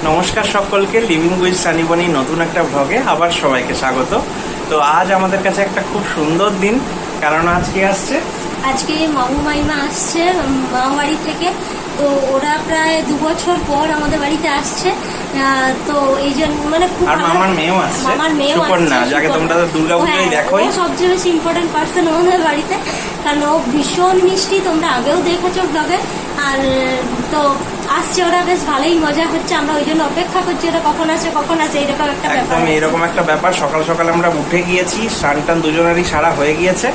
নমস্কার সকলকে, living with Sunny বনি নতুন একটা ভ্লগে আবার সবাইকে স্বাগত। তো আজ আমাদের কাছে একটা খুব সুন্দর দিন, কারণ আজকে আসছে আজকে মামু মাইমা আসছে মামা বাড়ি থেকে। তো ওরা প্রায় 2 বছর পর আমাদের বাড়িতে আসছে। তো এই জন্য মানে খুব আর মামার মেয়েও আসছে, মামার মেয়েও সুকন্যা, আসছে, যাকে তোমরা দুর্গাপূজায় দেখোই। ও সবচেয়ে বেশি ইম্পর্টেন্ট পার্সন আমাদের বাড়িতে, কারণ ও ভীষণ মিষ্টি, তোমরা আগেও দেখেছো ব্লগে। আর তো আসছে ওরা, বেশ ভালোই মজা হচ্ছে। আমরা ওই জন্য অপেক্ষা করছি ওরা কখন আসে এরকম একটা ব্যাপার। একদম এরকম একটা ব্যাপার। সকাল সকাল আমরা উঠে গিয়েছি, স্নান টান দুজনেরই সারা হয়ে গিয়েছে।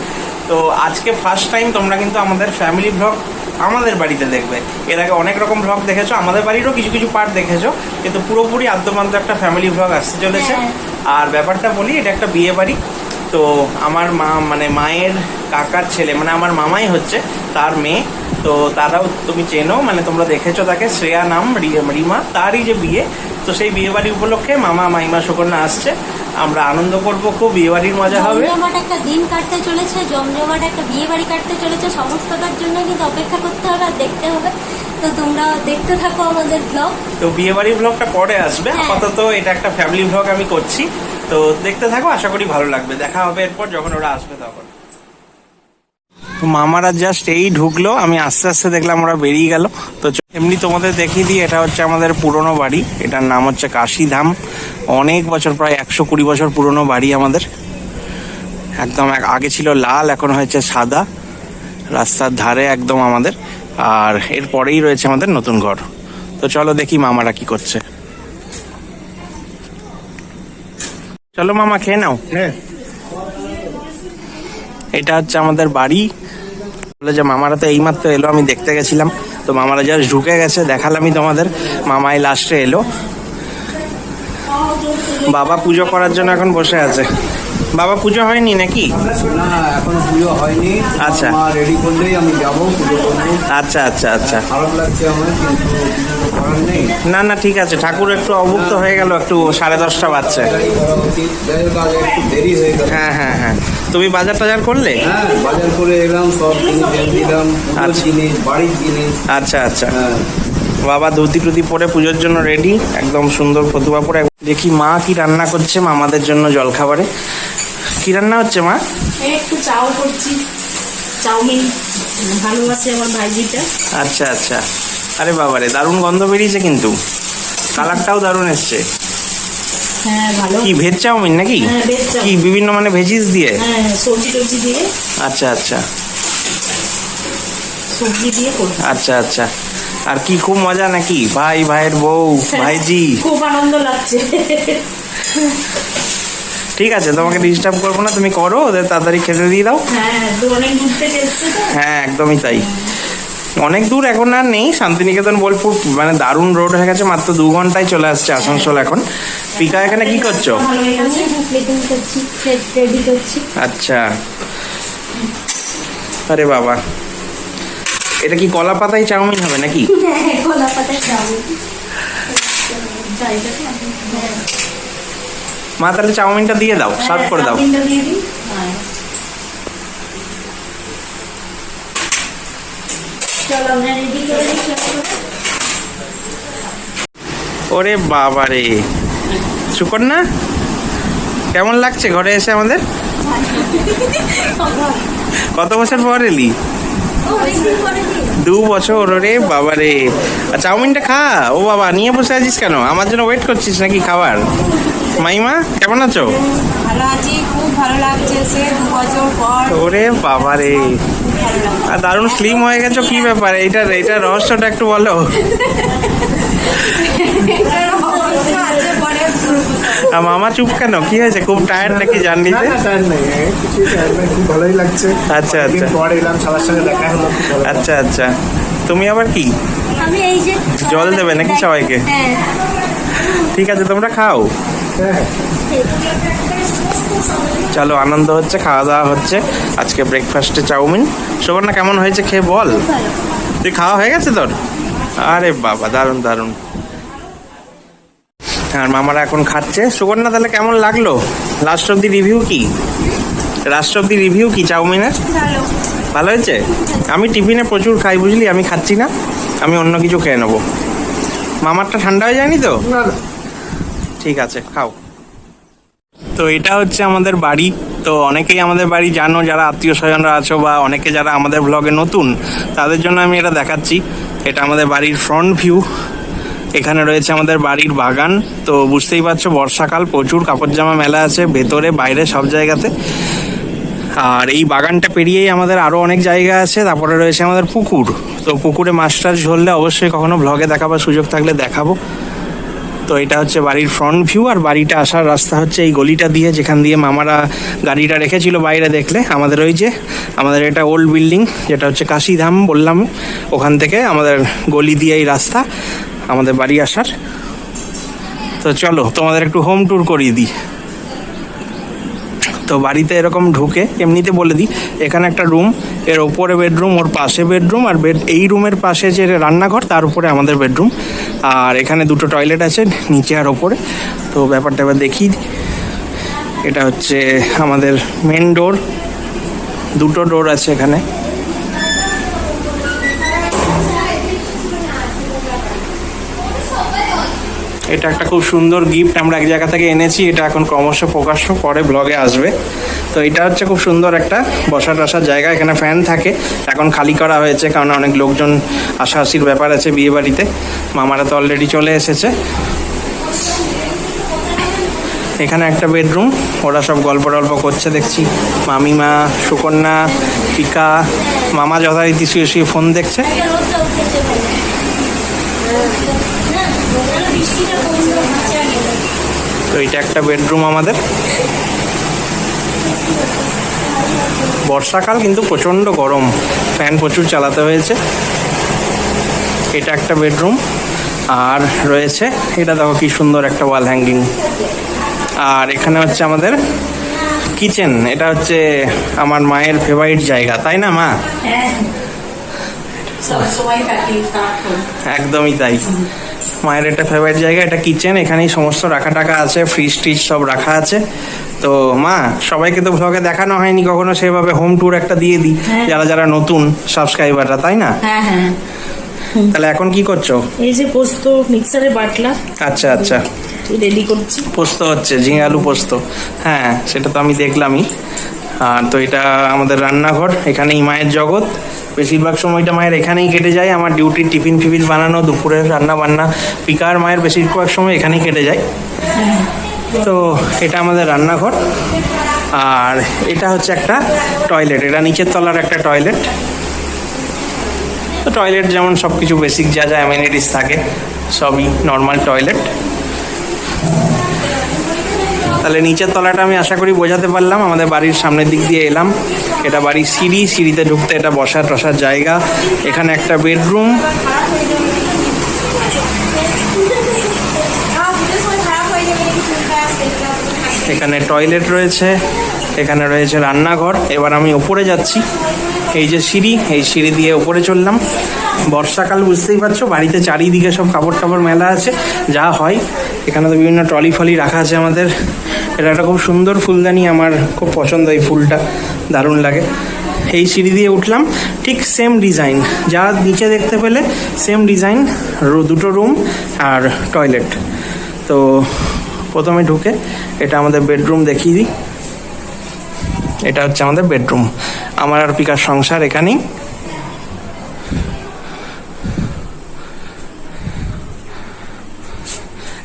তো আজকে ফার্স্ট টাইম তোমরা কিন্তু আমাদের ফ্যামিলি ব্লগ আমাদের বাড়িতে দেখবে। এর আগে অনেক রকম ব্লগ দেখেছো, আমাদের বাড়িরও কিছু কিছু পার্ট দেখেছো, কিন্তু পুরোপুরি আদ্যপান্ত একটা ফ্যামিলি ব্লগ আসতে চলেছে। আর ব্যাপারটা বলি, এটা একটা বিয়ে বাড়ি। তো আমার মা মানে মায়ের কাকার ছেলে, মানে আমার মামাই হচ্ছে তার মেয়ে। তো তারাও তুমি চেনো, মানে তোমরা দেখেছো তাকে, শ্রেয়া নাম, রিমা, তারই যে বিয়ে। তো সেই বিয়ে বাড়ি উপলক্ষে মামা মাইমা সুকন্যা আসছে। আমরা আনন্দ করবো খুব, বিয়ে বাড়ির মজা হবে। জমজমাট একটা দিন কাটতে চলেছে, জমজমাট একটা বিয়ে বাড়ি কাটতে চলেছে। সমস্তটার জন্য কিন্তু অপেক্ষা করতে হবে আর দেখতে হবে। তো তোমরা দেখতে থাকো আমাদের ব্লগ। তো বিয়ে বাড়ির ব্লগটা পরে আসবে, আপাতত এটা একটা ফ্যামিলি ব্লগ আমি করছি। তো দেখতে থাকো, আশা করি ভালো লাগবে। দেখা হবে এরপর যখন ওরা আসবে তখন। তো মামারা জাস্ট এই ঢুকলো, আমি আস্তে আস্তে দেখলাম ওরা বেরিয়ে গেল। তো এমনি তোমাদের দেখিয়ে দিই, এটা হচ্ছে আমাদের পুরনো বাড়ি। এটার নাম হচ্ছে কাশিধাম। অনেক বছর, প্রায় 120 বছর পুরনো বাড়ি আমাদের। একদম আগে ছিল লাল, এখন হয়েছে সাদা। রাস্তার ধারে একদম আমাদের। আর এরপরেই রয়েছে আমাদের নতুন ঘর। তো চলো দেখি মামারা কি করছে। চলো মামা, খেয়ে নাও। এটা হচ্ছে আমাদের বাড়ি। বলে যে মামারা তো এইমাত্র এলো, আমি দেখতে গেছিলাম। তো মামারা জাস্ট ঢুকে গেছে, দেখালামই তোমাদের। মামাই লাস্টে এলো। বাবা পুজো করার জন্য এখন বসে আছে। বাবা পুজো হয়নি নাকি? না, এখনো পুজো হয়নি। আচ্ছা, রেডি করলেই আমি যাব পুজো করবো। আচ্ছা আচ্ছা আচ্ছা। খারাপ লাগছে আমার, কিন্তু কিছু করার নেই। না না, ঠিক আছে। ঠাকুর একটু অভুক্ত হয়ে গেল, একটু 10:30 বাজছে। এটাই করা উচিত। যাই হোক, আজ একটু দেরি হয়ে গেল। হ্যাঁ হ্যাঁ হ্যাঁ। তুমি বাজার টাজার করলে? হ্যাঁ, বাজার করে এলাম, সব জিনিস এনে দিলাম, পুজোর আচ্ছা। জিনিস, বাড়ির জিনিস। আচ্ছা আচ্ছা। হ্যাঁ, বাবা ধুতি টুতি পরে পুজোর জন্য রেডি, একদম সুন্দর ফতুয়া পরে। দেখি মা কি রান্না করছে মামাদের জন্য জলখাবারে। কি রান্না হচ্ছে মা? একটু চাও করছি, চাউমিন ভালোবাসে আমার ভাইজিটা। আচ্ছা আচ্ছা। আরে বাবারে, দারুণ গন্ধ বেরিয়েছে, কিন্তু কালারটাও দারুণ এসছে। হ্যাঁ ভালো। কি ভেজ চাউমিন নাকি? হ্যাঁ, ভেজ চাউমিন। কি বিভিন্ন মানে ভেজিস দিয়ে? হ্যাঁ, সবজি টবজি দিয়ে। আচ্ছা আচ্ছা সবজি দিয়ে করবো। আচ্ছা আচ্ছা। আর কি খুব মজা নাকি? ভাই, ভাইয়ের বউ, ভাইজি? খুব আনন্দ লাগছে। ঠিক আছে, তোমাকে ডিস্টার্ব করবো না, তুমি করো, ওদের তাড়াতাড়ি খেতে দিয়ে দাও। হ্যাঁ, তো অনেক দূর থেকে এসছে তো। হ্যাঁ, একদমই তাই। অনেক দূর এখন আর নেই, শান্তিনিকেতন বোলপুর মানে দারুণ রোড হয়ে গেছে, মাত্র 2 ঘন্টায় চলে আসছে আসানসোল এখন। পিকা এখানে কি করছো? ভালো হয়ে গেছে। প্লেটিং করছি, প্লেট রেডি করছি। আচ্ছা। আরে বাবা, এটা কি কলা পাতায় চাউমিন হবে নাকি? হ্যাঁ, কলা পাতায় চাউমিন। মা তাহলে চাউমিনটা দিয়ে দাও, সার্ভ করে দাও। চাউমিনটা দিয়ে দিই। হ্যাঁ। চলো আমরা রেডি করে দিই। ওরে বাবা রে, সুকন্যা কেমন লাগছে ঘরে এসে আমাদের? কত বছর পর এলি? 2 বছর। ওরে বাবা রে। আর চাউমিনটা খা। ও বাবা, নিয়ে বসে আছিস কেন? আমার জন্য ওয়েট করছিস নাকি খাবার? মাইমা কেমন আছো? ভালো আছি, খুব ভালো লাগছে সে 2 বছর পর। ওরে বাবা রে, আর দারুণ স্লিম হয়ে গেছো, কি ব্যাপার? এইটার রহস্যটা একটু বলো। আর মামা চুপ কেন? কি হয়েছে? খুব টায়ার্ড নাকি জার্নিতে? খুব ভালোই লাগছে। আচ্ছা আচ্ছা পর এলাম, সবার সঙ্গে দেখা হলো। আচ্ছা আচ্ছা। তুমি আবার কি আমি এই যে জল দেবে নাকি সবাইকে? হ্যাঁ, ঠিক আছে, তোমরা খাও। চলো, আনন্দ হচ্ছে, খাওয়া দাওয়া হচ্ছে। আজকে ব্রেকফাস্টে চাউমিন। সুকন্যা কেমন হয়েছে খেয়ে বল। তুই খাওয়া হয়ে গেছে তোর? আরে বাবা, দারুণ দারুণ। আর মামারা এখন খাচ্ছে। সুকন্যা তাহলে কেমন লাগলো? লাস্ট অব্দি রিভিউ কি? চাউমিনের? ভালো হয়েছে? আমি টিফিনে প্রচুর খাই বুঝলি, আমি খাচ্ছি না, আমি অন্য কিছু খেয়ে নেবো। মামারটা ঠান্ডা হয়ে যায়নি তো? ঠিক আছে, খাও। তো এটা হচ্ছে আমাদের বাড়ি। তো অনেকেই আমাদের বাড়ি জানো, যারা আত্মীয় স্বজনরা আছো বা অনেকে যারা আমাদের ব্লগে নতুন, তাদের জন্য আমি এটা দেখাচ্ছি। এটা আমাদের বাড়ির ফ্রন্ট ভিউ। এখানে রয়েছে আমাদের বাড়ির বাগান। তো বুঝতেই পারছো, বর্ষাকাল, প্রচুর কাপড় জামা মেলা আছে ভেতরে বাইরে সব জায়গাতে। আর এই বাগানটা পেরিয়েই আমাদের আরও অনেক জায়গা আছে। তারপরে রয়েছে আমাদের পুকুর। তো পুকুরে মাছ টাছ ধরলে অবশ্যই কখনো ব্লগে দেখাবার সুযোগ থাকলে দেখাবো। তো এটা হচ্ছে বাড়ির ফ্রন্ট ভিউ। আর বাড়িটা আসার রাস্তা হচ্ছে এই গলিটা দিয়ে, যেখান দিয়ে মামারা গাড়িটা রেখেছিল বাইরে দেখলে। আমাদের ওই যে আমাদের এটা ওল্ড বিল্ডিং, যেটা হচ্ছে কাশিধাম বললাম, ওখান থেকে আমাদের গলি দিয়ে এই রাস্তা আমাদের বাড়ি আসার। তো চলো তোমাদের একটু হোম ট্যুর করিয়ে দিই। তো বাড়িতে এরকম ঢুকে এমনিতে বলে দিই, এখানে একটা রুম, এর ওপরে বেডরুম, ওর পাশে বেডরুম, আর এই রুমের পাশে যে রান্নাঘর তার উপরে আমাদের বেডরুম। আর এখানে দুটো টয়লেট আছে, নিচে আর ওপরে। তো ব্যাপারটা এবার দেখি। এটা হচ্ছে আমাদের মেন ডোর, দুটো ডোর আছে এখানে। এটা একটা খুব সুন্দর গিফট আমরা এক জায়গা থেকে এনেছি। এটা এখন ক্রমশ প্রকাশ্য, পরে ব্লগে আসবে। তো এটা হচ্ছে খুব সুন্দর একটা বসার টসার জায়গা। এখানে ফ্যান থাকে, এখন খালি করা হয়েছে কারণ অনেক লোকজন আসাআসির ব্যাপার আছে বিয়ে বাড়িতে। মামারা তো অলরেডি চলে এসেছে। এখানে একটা বেডরুম, ওরা সব গল্প টল্প করছে দেখছি। মামিমা, সুকন্যা, পিকা, মামা যথারীতি শুয়ে শুয়ে ফোন দেখছে। তো এটা একটা বেডরুম আমাদের। বর্ষাকাল কিন্তু প্রচণ্ড গরম, ফ্যান প্রচুর চালাতে হয়েছে। এটা একটা বেডরুম। আর রয়েছে এটা, দেখো কি সুন্দর একটা ওয়াল হ্যাঙ্গিং। আর এখানে হচ্ছে আমাদের কিচেন। এটা হচ্ছে আমার মায়ের ফেভারিট জায়গা, তাই না মা? একদমই তাই, মায়ের একটা ফেভারিট জায়গা এটা কিচেন। এখানেই সমস্ত রাখা টাকা আছে, ফ্রিজ ট্রিজ সব রাখা আছে। তো মা, সবাইকে তো ব্লগে দেখানো হয়নি কখনো সেভাবে, হোম ট্যুর একটা দিয়ে দিই যারা যারা নতুন সাবস্ক্রাইবাররা, তাই না? হ্যাঁ হ্যাঁ। তাহলে এখন কি করছো? এই যে পোস্ত মিক্সারে বাটলাম। আচ্ছা আচ্ছা, রেডি করছি। পোস্ত হচ্ছে, ঝিঙে আলু পোস্ত। হ্যাঁ, সেটা তো আমি দেখলামই। আর তো এটা আমাদের রান্নাঘর, এখানেই মায়ের জগৎ। বেশিরভাগ সময়টা মায়ের এখানেই কেটে যায়। আমার ডিউটির টিফিন ফিফিন বানানো, দুপুরের রান্না বান্না, পিকার মায়ের বেশিরভাগ সময় এখানেই কেটে যায়। তো এটা আমাদের রান্নাঘর। আর এটা হচ্ছে একটা টয়লেট, এটা নিচের তলার একটা টয়লেট। তো টয়লেট যেমন সব কিছু বেসিক যা যা অ্যামিনিটিস থাকে সবই নর্মাল টয়লেট। তাহলে নিচের তলাটা আমি আশা করি বোঝাতে পারলাম। আমাদের বাড়ির সামনের দিক দিয়ে এলাম, এটা বাড়ির সিঁড়ি, সিঁড়িতে ঢুকতে এটা বসার টসার জায়গা। এখানে একটা বেডরুম। এখানে টয়লেট রয়েছে, এখানে রয়েছে রান্নাঘর। এবার আমি ওপরে যাচ্ছি, এই যে সিঁড়ি, এই সিঁড়ি দিয়ে ওপরে চললাম। বর্ষাকাল বুঝতেই পারছো, বাড়িতে চারিদিকে সব কাপড় টাপড় মেলা আছে, যা হয়। এখানে তো বিভিন্ন ট্রলি ফলি রাখা আছে আমাদের। এটা একটা খুব সুন্দর ফুলদানি, আমার খুব পছন্দ এই ফুলটা, দারুণ লাগে। এই সিঁড়ি দিয়ে উঠলাম, ঠিক সেম ডিজাইন যা নিচে দেখতে পেলে, সেম ডিজাইন, দুটো রুম আর টয়লেট। তো প্রথমে ঢুকে এটা আমাদের বেডরুম দেখিয়ে দিই। এটা হচ্ছে আমাদের বেডরুম, আমার আর পিকার সংসার এখানেই।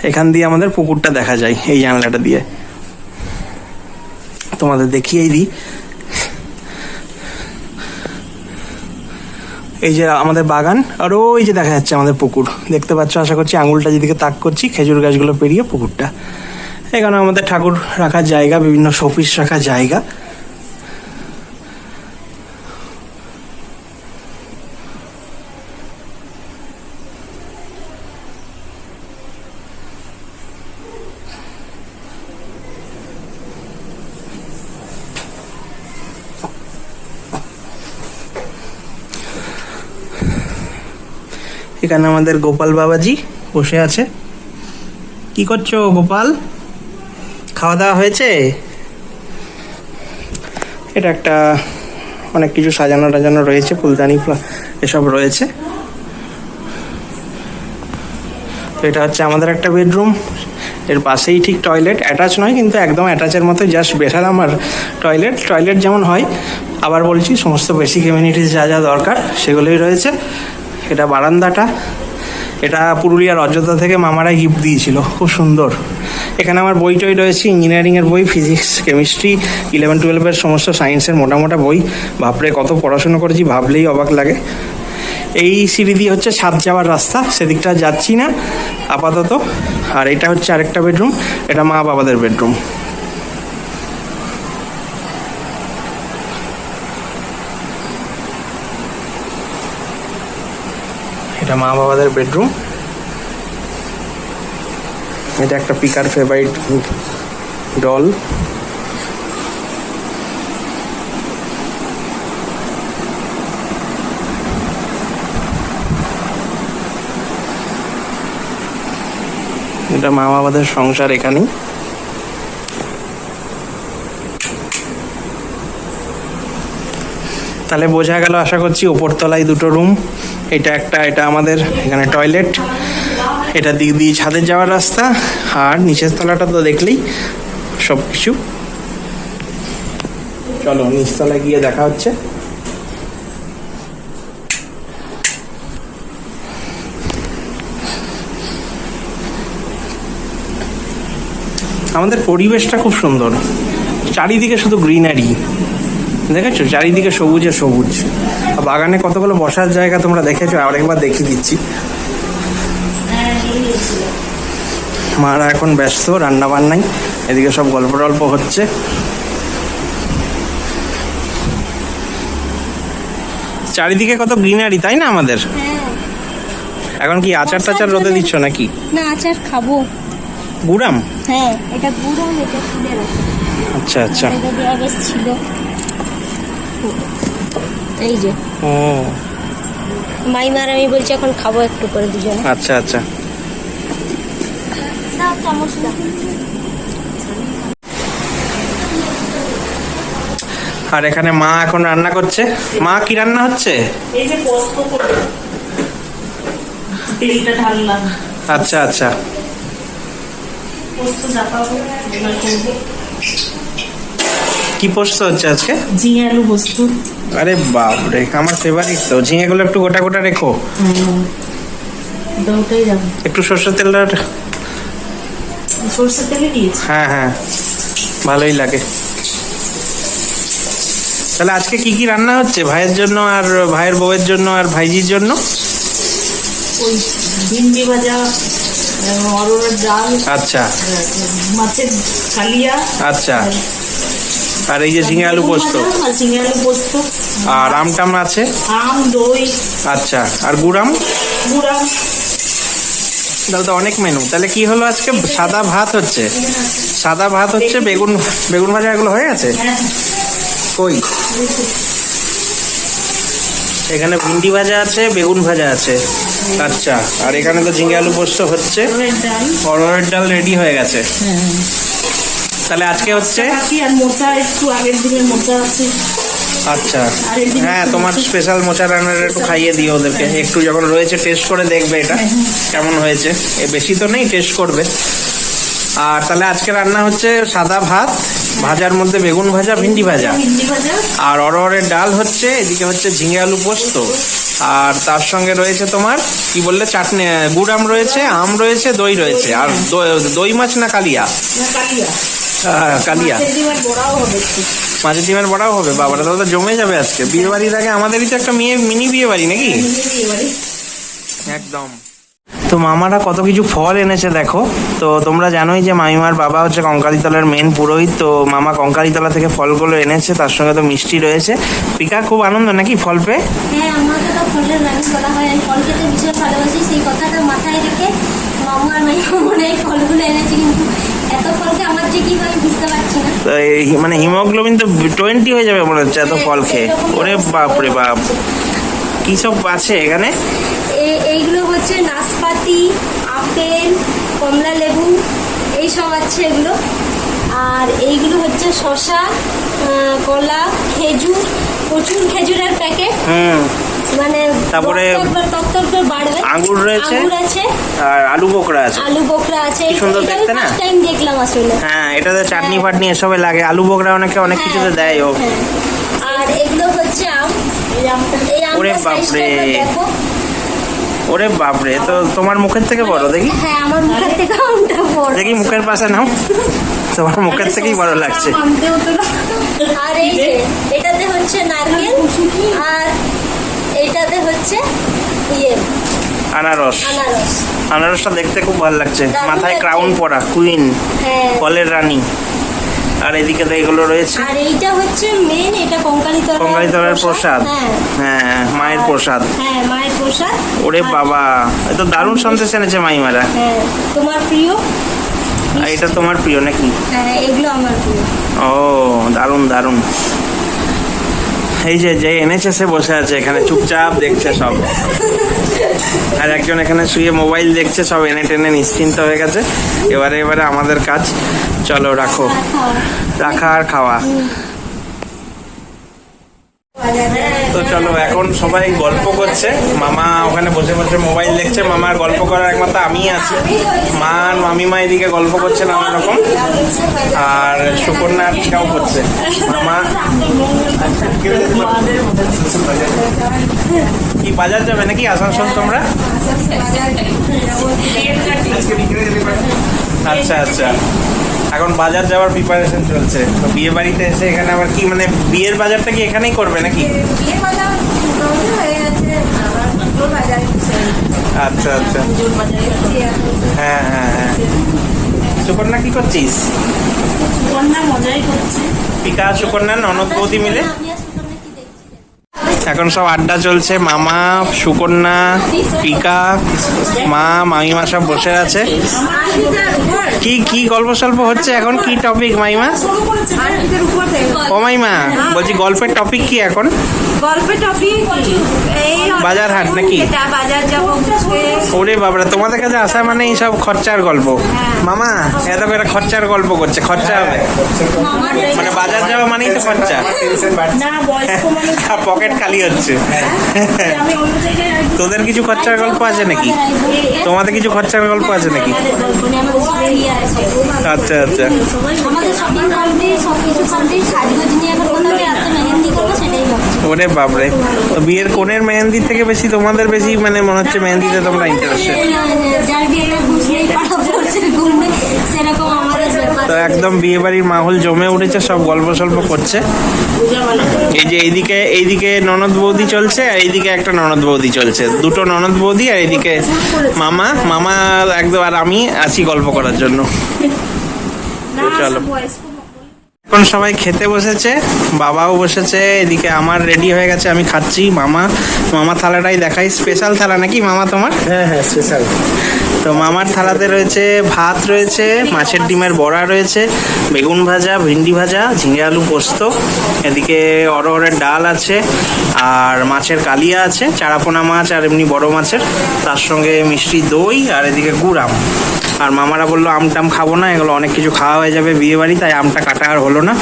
এখান দিয়ে আমাদের পুকুরটা দেখা যায় এই জানলাটা দিয়ে। তোমাদের দেখিয়েই দিই, এই যে আমাদের বাগান, আর ওই যে দেখা যাচ্ছে আমাদের পুকুর, দেখতে পাচ্ছ আশা করছি। আঙুলটা যেদিকে তাক করছি, খেজুর গাছগুলো পেরিয়ে পুকুরটা। এখানে আমাদের ঠাকুর রাখার জায়গা, বিভিন্ন শোপিস রাখার জায়গা। এখানে আমাদের গোপাল বাবাজি বসে আছে। কি করছো গোপাল? খাওয়া দাওয়া হয়েছে? এটা একটা অনেক কিছু সাজানো টাজানো রয়েছে, ফুলদানি এসব রয়েছে। এটা হচ্ছে আমাদের একটা বেডরুম, এর পাশেই ঠিক টয়লেট, অ্যাটাচ নয় কিন্তু একদম অ্যাটাচের মতো, জাস্ট বেডরুম আর টয়লেট যেমন হয়। আবার বলছি, সমস্ত বেসিক এমিনিটিস যা যা দরকার সেগুলোই রয়েছে। এটা বারান্দাটা, এটা পুরুলিয়ার অযোধ্যা থেকে মামারা গিফট দিয়েছিল, খুব সুন্দর। এখানে আমার বই টই রয়েছে, ইঞ্জিনিয়ারিংয়ের বই, ফিজিক্স, কেমিস্ট্রি, 11-12 সমস্ত সায়েন্সের মোটা বই। বাপরে কত পড়াশুনো করেছি, ভাবলেই অবাক লাগে। এই সিঁড়ি দিয়ে হচ্ছে ছাদ যাওয়ার রাস্তা, সেদিকটা যাচ্ছি না আপাতত। আর এটা হচ্ছে আরেকটা বেডরুম, এটা মা বাবাদের বেডরুম। এটা মা বাবাদের বেডরুম। এটা একটা পিকার ফেভারিট ডল। এটা মা বাবাদের সংসার এখানেই। তাহলে বোঝা গেল আশা করছি, ওপরতলায় দুটো রুম, এটা আমাদের এখানে টয়লেট, এটা দিক দিয়ে ছাদে যাওয়ার রাস্তা, আর নিচের তলাটা তো দেখলেই সব কিছু। চলো নিচতলায় গিয়ে দেখা হচ্ছে। আমাদের পরিবেশটা খুব সুন্দর, চারিদিকে শুধু গ্রিনারি, দেখেছো? চারিদিকে সবুজে সবুজ। বাগানে কতগুলো বসার জায়গা তোমরা দেখেছো, আরেকবার দেখিয়ে দিচ্ছি। মারা এখন ব্যস্ত রান্না বান্নায়, এদিকে সব গল্প টল্প হচ্ছে। চারিদিকে কত গ্রিনারি, তাই না আমাদের? এখন কি আচার টাচার রোদে দিচ্ছ নাকি? না, আচার খাবো। গুড়াম? হ্যাঁ, এটা গুড়াম, এটা ফুলে রাখা। আচ্ছা আচ্ছা, এটা দেওয়া বেশ ছিল। এই যে ও মাইমার আমি বলছি এখন খাবো একটু করে দুজনে। আচ্ছা আচ্ছা। দাও চামচ দাও। আর এখানে মা এখন রান্না করছে। মা কি রান্না হচ্ছে? এই যে পোস্ত করব, তেলটা ঢাললাম। আচ্ছা আচ্ছা, পোস্ত চাপাবো, এবার করবো কি পোস্ত হচ্ছে আজকে? ঝিঙে আলু পোস্ত। আরে বাপরে, আমার ফেভারিট তো। ঝিঙেগুলো একটু গোটা গোটা রেখো। ওটাই যাবো, একটু সরষের তেলটা। সরষের তেলে দিয়েছি। হ্যাঁ হ্যাঁ, ভালোই লাগে। তাহলে আজকে কি কি রান্না হচ্ছে ভাইয়ের জন্য, আর ভাইয়ের বউয়ের জন্য, আর ভাইজির জন্য? ওই ভিন্ডি ভাজা, অরহরের ডাল, আচ্ছা মাছের কালিয়া, আচ্ছা। আর এই যে ঝিঙে আলু পোস্ত, ঝিঙে আলু পোস্ত, আর আম টাম আছে? আম, দই। আচ্ছা, আর গুড়াম? গুড়াম। তাহলে তো অনেক মেনু। তাহলে কি হলো আজকে? সাদা ভাত হচ্ছে, সাদা ভাত হচ্ছে, বেগুন ভাজা এগুলো হয়ে গেছে? কই? এখানে ভিন্ডি ভাজা আছে, বেগুন ভাজা আছে। আচ্ছা, আর এখানে তো ঝিঙে আলু পোস্ত হচ্ছে, অরহরের ডাল রেডি হয়ে গেছে। তাহলে আজকে হচ্ছে আর মোচা, একটু আগের দিনের মোচা আছে। আচ্ছা, হ্যাঁ, তোমার স্পেশাল মোচা রান্নার একটু খাইয়ে দিও ওদেরকে, একটু যখন রয়েছে টেস্ট করে দেখবে এটা কেমন হয়েছে। বেশি তো নেই, টেস্ট করবে। আর তাহলে আজকে রান্না হচ্ছে সাদা ভাত, ভাজার মধ্যে বেগুন ভাজা, ভিন্ডি ভাজা, আর অরহরের ডাল হচ্ছে, এদিকে হচ্ছে ঝিঙে আলু পোস্ত, আর তার সঙ্গে রয়েছে তোমার কি বললে, চাটনি, গুড় আম রয়েছে, আম রয়েছে, দই রয়েছে। আর দই মাছ না কালিয়া? কালিয়া। মাছের ডিমের বড়াও হবে। বাবারা, তাহলে তো জমে যাবে আজকে। বিয়ে বাড়ির আগে আমাদেরই তো একটা মিনি বিয়ে বাড়ি নাকি? একদম। তো মামারা কত কিছু ফল এনেছে দেখো। তো তোমরা জানোই যে মামিমার বাবা হচ্ছে কঙ্কালীতলার মেন পুরোহিত। তো মামা কঙ্কালীতলা থেকে ফলগুলো এনেছে, তার সঙ্গে তো মিষ্টি রয়েছে। পিকা খুব আনন্দ নাকি ফল পেয়ে? হ্যাঁ, আমাকে তো ফলের রানী বলা হয়, আমি ফল খেতে ভীষণ ভালোবাসি। সেই কথাটা মাথায় রেখে মামা আর মাইমা মনে হয় ফলগুলো এনেছে, কিন্তু এত ফলকে আমার যে কি হয় বুঝতে পারছি না। তো মানে হিমোগ্লোবিন তো 20 হয়ে যাবে মনে হচ্ছে এত ফল খেয়ে। ওরে বাপ রে বাপ, কি সব আছে এখানে? এইগুলো হচ্ছে নাশপাতি, আপেল, কমলা লেবু, এইসব আছে এগুলো। আর এইগুলো হচ্ছে শসা, কলা, খেজুর, প্রচুর খেজুরের প্যাকেট। মানে তারপরে একবার তত্তর করে বাড়বে। আঙ্গুর রয়েছে। আঙ্গুর আছে, আর আলু বোকরা আছে। আলু বোকরা আছে। কি সুন্দর এটা আমি দেখতে না? ফার্স্ট টাইম দেখলাম আসলে। হ্যাঁ, এটাতে চাটনি ফাটনি এসবে লাগে। আলু বোকরা অনেকে অনেক কিছুতে দেয় ও। হ্যাঁ। আর এগুলো হচ্ছে আম। এই ওরে আমটা সাইজটা বাপরে। একবার দেখো। ওরে বাপরে, তো তোমার মুখের থেকে বড় দেখি। হ্যাঁ, আমার মুখের থেকে আমটা বড়। দেখি মুখের পাশে নাও, তোমার মুখের থেকেই বড় লাগছে। আর এই যে এটাতে হচ্ছে নারকেল, আর এটাতে হচ্ছে ইয়ে আনারস। আনারস। আনারসটা দেখতে খুব ভালো লাগছে, দারুণ মাথায় লাগছে। ক্রাউন পরা, কুইন, হ্যাঁ। ফলের রানী। আর এদিকে তো এগুলো রয়েছে আর এইটা হচ্ছে মেন, এটা কঙ্কালীতলার কঙ্কালীতলার প্রসাদ। হ্যাঁ। হ্যাঁ, মায়ের প্রসাদ। হ্যাঁ, মায়ের প্রসাদ। ওরে আর- বাবা, এ তো দারুণ সন্দেশ এনেছে মাইমারা। হ্যাঁ, তোমার প্রিয়। আর এটা তোমার প্রিয় নাকি? হ্যাঁ, এগুলো আমার প্রিয়। ও দারুণ দারুণ। এই যে যে এনেছে সে বসে আছে এখানে চুপচাপ দেখছে সব, আর একজন এখানে শুয়ে মোবাইল দেখছে। সব এনে টেনে নিশ্চিন্ত হয়ে গেছে। এবারে আমাদের কাজ। চলো রাখো, আর খাওয়া। রাখা আর খাওয়া। তো চলো, এখন সবাই গল্প করছে। মামা ওখানে বসে বসে মোবাইল দেখছে। মামার গল্প করার একমাত্র আমি আছি। মা আর মামিমা এদিকে গল্প করছে নানা রকম, আর সুকন্যা আর টিকাও করছে। মামা কি বাজার যাবে নাকি আসানসোল তোমরা? আচ্ছা আচ্ছা, এখন বাজার যাওয়ার প্রিপারেশন চলছে। তো বিয়ে বাড়িতে এসে এখানে আবার কি, মানে বিয়ের বাজারটা কি এখানেই করবে নাকি? বিয়ের বাজার মোটামুটি হয়ে গেছে, আবার পুজোর বাজার আচ্ছা আচ্ছা, হ্যাঁ হ্যাঁ হ্যাঁ। সুকন্যা কি করছিস? কন্যা মজাই করছে। পিকা সুকন্যা ননদ বৌদি মিলে আমি আর সুকন্যা কি দেখছি? এখন সব আড্ডা চলছে। মামা, সুকন্যা, পিকা, মা, মামিমা সব বসে আছে। কি কি গল্প সল্প হচ্ছে এখন? কি টপিক মাইমা? আর্থিকের উপর থেকে ও মাইমা, বলছি গল্পের টপিক কি এখন? গল্পের টপিক এই বাজার হাট নাকি? এটা বাজার যাবো ঘুরতে। ওরে বাবরা, তোমাদের কাছে আসা মানে এই সব খরচার গল্প। মামা এত করে খরচার গল্প করছে, খরচা হবে মানে বাজার যাওয়া মানেই তো খরচা। না, বয়স্ক মানুষ। আর পকেট খালি হচ্ছে। আমি অন্য জায়গায় রাখবো। তোদের কিছু খরচার গল্প আছে নাকি? তোমাদের কিছু খরচার গল্প আছে নাকি? আচ্ছা আচ্ছা, আমাদের শপিং কমপ্লিট, সবকিছু কমপ্লিট, সাজগোজ নিয়ে এখন কোথাও এত মেহেন্দি করবো সেটাই ভাবছি। ওরে বাপরে, তো বিয়ের কোণের মেহেন্দির থেকে বেশি তোমাদের বেশি মানে মনে হচ্ছে মেহেন্দিতে তোমরা ইন্টারেস্টেড। যার বিয়েটা বুঝলেই পাঠা পড়ছে ঘুরবে, সেরকম আমাদের ব্যাপার। তো একদম বিয়ে বাড়ির মাহল জমে উঠেছে, সব গল্প সল্প করছে। এই যে এইদিকে ননদ বৌদি চলছে, আর এইদিকে একটা ননদ বৌদি চলছে, দুটো ননদ বৌদি, আর এইদিকে মামা একদম, আর আমি আছি গল্প করার জন্য। না, তো চলো, সব বয়স্ক। এখন সবাই খেতে বসেছে, বাবাও বসেছে। এদিকে আমার রেডি হয়ে গেছে, আমি খাচ্ছি। মামা থালাটাই দেখাই, স্পেশাল থালা নাকি মামা তোমার? হ্যাঁ হ্যাঁ, স্পেশাল। তো মামার থালাতে রয়েছে ভাত, রয়েছে মাছের ডিমের বড়া, রয়েছে বেগুন ভাজা, ভিন্ডি ভাজা, ঝিঙে আলু পোস্ত, এদিকে অরহরের ডাল আছে, আর মাছের কালিয়া আছে, চারাপোনা মাছ আর এমনি বড় মাছের, তার সঙ্গে মিষ্টি দই, আর এদিকে গুড় আম। আর মামারা বললো আম টাম খাবো না, এগুলো অনেক কিছু খাওয়া হয়ে যাবে বিয়ে বাড়ি, তাই আমটা কাটা আর হলো না।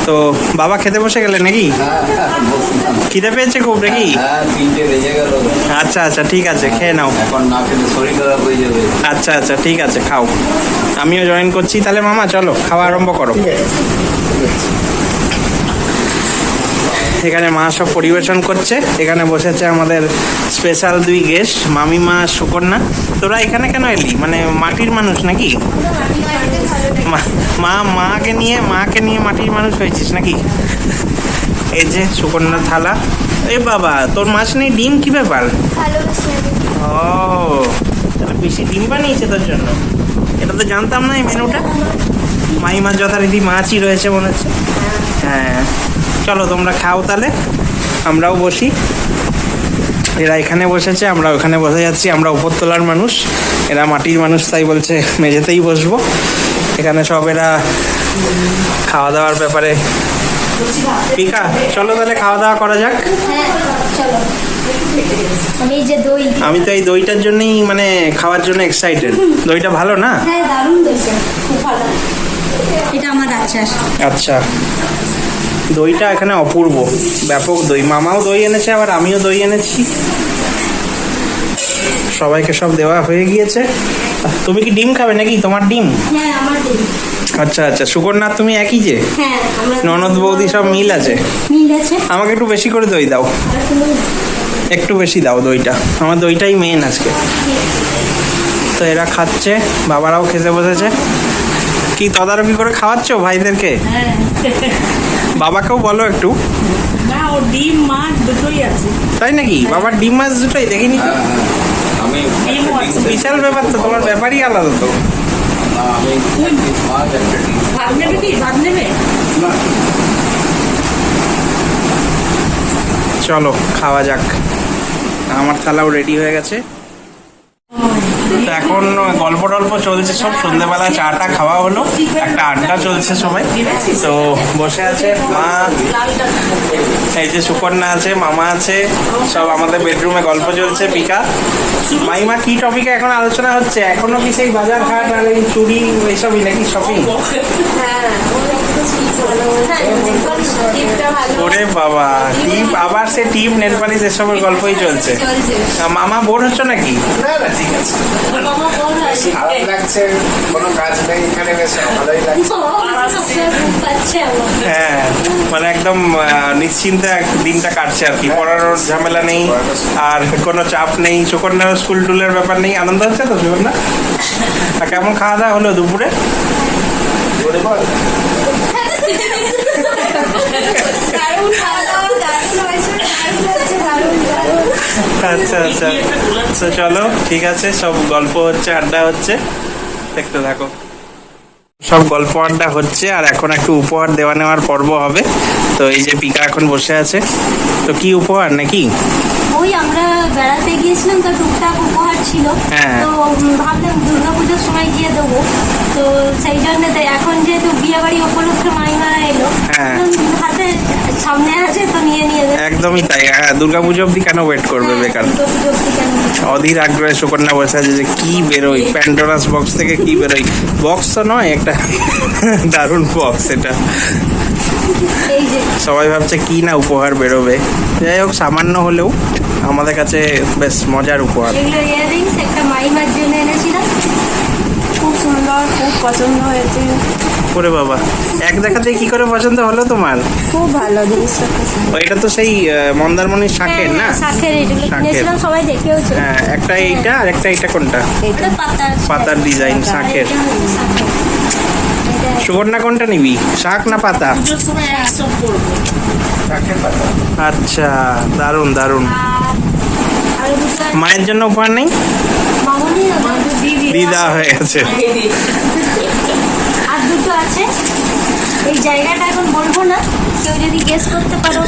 তো বাবা খেতে বসে গেলে নাকি? খিদে পেয়েছে খুব নাকি? হ্যাঁ, 3টে বেজে গেল। আচ্ছা আচ্ছা, ঠিক আছে, খেয়ে নাও। এখন না খেলে শরীর খারাপ হয়ে যাবে। আচ্ছা আচ্ছা, ঠিক আছে, খাও। আমিও জয়েন করছি তাহলে। মামা চলো, খাওয়া আরম্ভ করো। এখানে মা সব পরিবেশন করছে। এখানে বসেছে আমাদের স্পেশাল দুই গেস্ট, মামিমা, সুকন্যা। তোরা এখানে কেন এলি? মানে মাটির মানুষ নাকি? মাকে নিয়ে মাটির মানুষ হয়েছিস নাকি? এই যে সুকন্যার থালা। এ বাবা, তোর মাছ নেই, ডিম কি ব্যাপার? ও, তাহলে বেশি ডিম বানিয়েছে তোর জন্য। এটা তো জানতাম না এই মেনুটা। মাইমার যথারীতি মাছই রয়েছে মনে হচ্ছে। হ্যাঁ, চলো তোমরা খাও তাহলে, আমরাও বসি। এরা এখানে বসেছে, আমরা ওখানে বসে যাচ্ছি। আমরা উপরতলার মানুষ, এরা মাটির মানুষ, তাই বলছে মেঝেতেই বসবো। এখানে সব এরা খাওয়া দাওয়ার ব্যাপারে। পিকা, চলো তাহলে খাওয়া দাওয়া করা যাক। হ্যাঁ, চলো। আমি এই যে দই। আমি তো এই দইটার জন্যই মানে খাওয়ার জন্য এক্সাইটেড। দইটা ভালো না? হ্যাঁ, দারুণ দইটা, খুব ভালো। এটা আমার আচার। আচ্ছা, দইটা এখানে অপূর্ব, ব্যাপক দই। মামাও দই এনেছে, আবার আমিও দই এনেছি। সবাইকে সব দেওয়া হয়ে গিয়েছে। তুমি কি ডিম খাবে নাকি? তোমার ডিম? হ্যাঁ আমার দিন। আচ্ছা আচ্ছা, সুকন্যা তুমি একই যে? হ্যাঁ আমরা ননদ বৌদি সব মিল আছে। মিল আছে। আমাকে একটু বেশি করে দই দাও, আর তুমি একটু বেশি দাও দইটা, আমার দইটাই মেন আজকে। তো এরা খাচ্ছে, বাবারাও খেতে বসেছে। কি তদারকি করে খাওয়াচ্ছ ভাইদেরকে? হ্যাঁ বাবাকেও বলো একটু। না, ও ডিম মাছ দুটোই আছে। তাই নাকি? বাবার ডিম মাছ দুটোই দেখিনি তো। আমি ডিমও আছে। বিশাল ব্যাপার তো, তোমার ব্যাপারই আলাদা তো। আমি মাছ একটা ডিম। ভাত নেবে কি? ভাত নেবে? না, চলো খাওয়া যাক। আমার থালাও রেডি হয়ে গেছে। তো এখন গল্প টল্প চলছে সব, সন্ধ্যেবেলা চাটা খাওয়া হলো, একটা আড্ডা চলছে সবাই। তো বসে আছে মা, এই যে সুকন্যা আছে, মামা আছে, সব আমাদের বেডরুমে গল্প চলছে। পিকা মাইমা কি টপিকে এখন আলোচনা হচ্ছে? এখনো কি সেই বাজার ঘাট আর এই চুরি এইসবই নাকি শপিং? ওরে বাবা, টিপ, আবার সে টিপ, নেল পালিশ এসবের গল্পই চলছে। মামা বোর হচ্ছে নাকি? না না, ঠিক আছে। খারাপ লাগছে, কোনো কাজ নেই এখানে, বেশ ভালোই লাগছে। হ্যাঁ, মানে একদম নিশ্চিন্তে দিনটা কাটছে আর কি। পড়ানোর ঝামেলা নেই আর কোনো চাপ নেই, সুকন্যার স্কুল টুলের ব্যাপার নেই। আনন্দ হচ্ছে তো সুকন্যা? আর কেমন খাওয়া দাওয়া হলো দুপুরে? বলে বল। আচ্ছা আচ্ছা, তো চলো ঠিক আছে, সব গল্প হচ্ছে, আড্ডা হচ্ছে, দেখতে থাকো। সব গল্প আড্ডা হচ্ছে আর এখন একটু উপহার দেওয়া নেওয়ার পর্ব হবে। তো এই যে পিকা এখন বসে আছে। তো কি উপহার নাকি? ওই আমরা বেড়াতে গিয়েছিলাম তো টুকটাক উপহার ছিল। হ্যাঁ। তো ভাবলাম দুর্গাপুজোর সময় গিয়ে দেবো। তো সেই জন্য এখন যেহেতু বিয়ে বাড়ি উপলক্ষে মাইমারা এলো, হ্যাঁ। হাতে সামনে আছে তো নিয়ে দেবে। একদমই তাই। হ্যাঁ, দুর্গাপুজো অব্দি কেন ওয়েট করবে বেকার? দুর্গাপুজো অবধি কেন? অধীর আগ্রহে সুকন্যা বসে আছে যে কি বেরোয়, প্যান্ডোরাস বক্স থেকে কি বেরোয়। বক্স তো নয়, একটা দারুণ বক্স এটা। এই যে সবাই ভাবছে কি না উপহার বেরোবে। যাই হোক, সামান্য হলেও আমাদের কাছে বেশ মজার উপহার। এগুলো ইয়াররিংস একটা মাইমার জন্য এনেছিলাম। খুব সুন্দর, খুব পছন্দ হয়েছে। ওরে বাবা, এক দেখাতে কি করে পছন্দ হলো তোমার? খুব ভালো জিনিসটা। এটা তো সেই মন্দারমণির শাঁখের না? শাঁখের, এগুলো শাঁখের। কিনেছিলাম, সবাই দেখেওছে। হ্যাঁ, একটা এইটা আর একটা এইটা কোনটা? এটা পাতার পাতার ডিজাইন, শাঁখের। সুকন্যা কোনটা নিবি, শাঁখ না পাতা? পুজোর সময় একসব করবো। কাকের পাতা। আচ্ছা, দারুণ দারুণ। আর দুটো মায়ের জন্য উপহার নেই? মামনি দিদা হয়ে গেছে। আর দুটো আছে। এই জায়গাটা এখন বলবো না, কেউ যদি গেস করতে পারো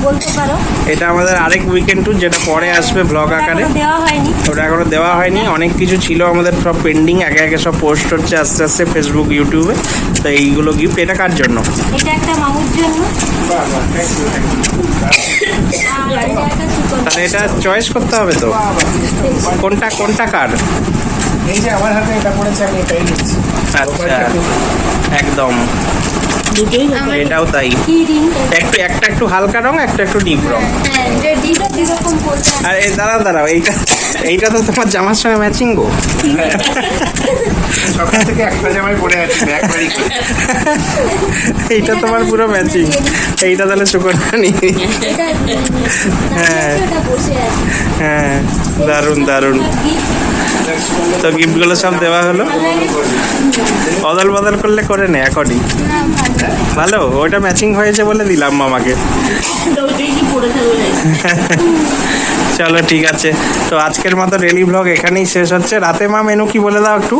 বলতে পারো। এটা আমাদের আরেক উইকেন্ড ট্যুর, যেটা পরে আসবে ব্লগ আকারে। এখনো দেওয়া হয়নি। ওটা এখনো দেওয়া হয়নি, অনেক কিছু ছিল আমাদের সব পেন্ডিং, একে একে সব পোস্ট হচ্ছে আস্তে আস্তে ফেসবুক, ইউটিউবে। তো এইগুলো গিফট। এটা কার জন্য? এটা একটা মামুর জন্য। বাহ, বাহ, thank you, thank you। আর এটা একটা সুকন্যা। তাহলে এটা চয়েস করতে হবে তো, কোনটা কোনটা কার? এই যে আমার হাতে এটা পড়েছে, আমি এটাই নিচ্ছি। আচ্ছা, একদম। দুটোই হবে। এটাও তাই। কি রিং? একটু একটা একটু হালকা রং, একটা একটু ডিপ রং। হ্যাঁ, এটা ডিটা দুরকম পড়ছে। আর এই দাঁড়াও, এইটা তো তোমার জামার সঙ্গে ম্যাচিং গো। সকাল থেকে একটা জামাই পরে আছি, একবারই করে। এইটা তোমার পুরো ম্যাচিং। এইটা তাহলে সুকন্যা নি। এটা হ্যাঁ। এটা বসে আছে। হ্যাঁ, দারুণ দারুণ। Gift তো গিফটগুলো সব দেওয়া হলো। অদল বদল করলে করে নে এখনই। ভালো, ওইটা ম্যাচিং হয়েছে বলে দিলাম মামাকে। তো ওইটাই কি পড়ে থাকবে নাকি? চলো ঠিক আছে, তো আজকের মতো ডেলি ব্লগ এখানেই শেষ হচ্ছে। রাতে মা মেনু কি বলে দাও একটু।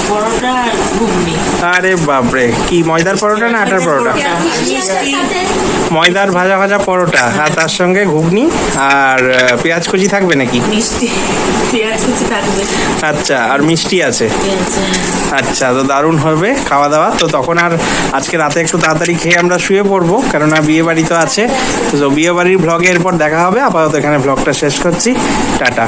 পরোটা আর ঘুগনি। আরে বাপরে, কি ময়দার পরোটা না আটার পরোটা? মিষ্টি আছে সাথে। ময়দার ভাজা ভাজা পরোটা, আর তার সঙ্গে ঘুগনি আর পেঁয়াজ কুচি থাকবে নাকি? মিষ্টি, পেঁয়াজ কুচি থাকবে। আচ্ছা, আর মিষ্টি আছে। পেঁয়াজ, আচ্ছা, তো দারুণ হবে খাওয়া দাওয়া। তো তখন আর আজকে রাতে একটু তাড়াতাড়ি খেয়ে আমরা শুয়ে পড়বো, কেননা বিয়ে বাড়ি তো আছে। তো বিয়ে বাড়ির ব্লগে এরপর দেখা হবে। আপাতত এখানে ব্লগটা শেষ করছি। টাটা।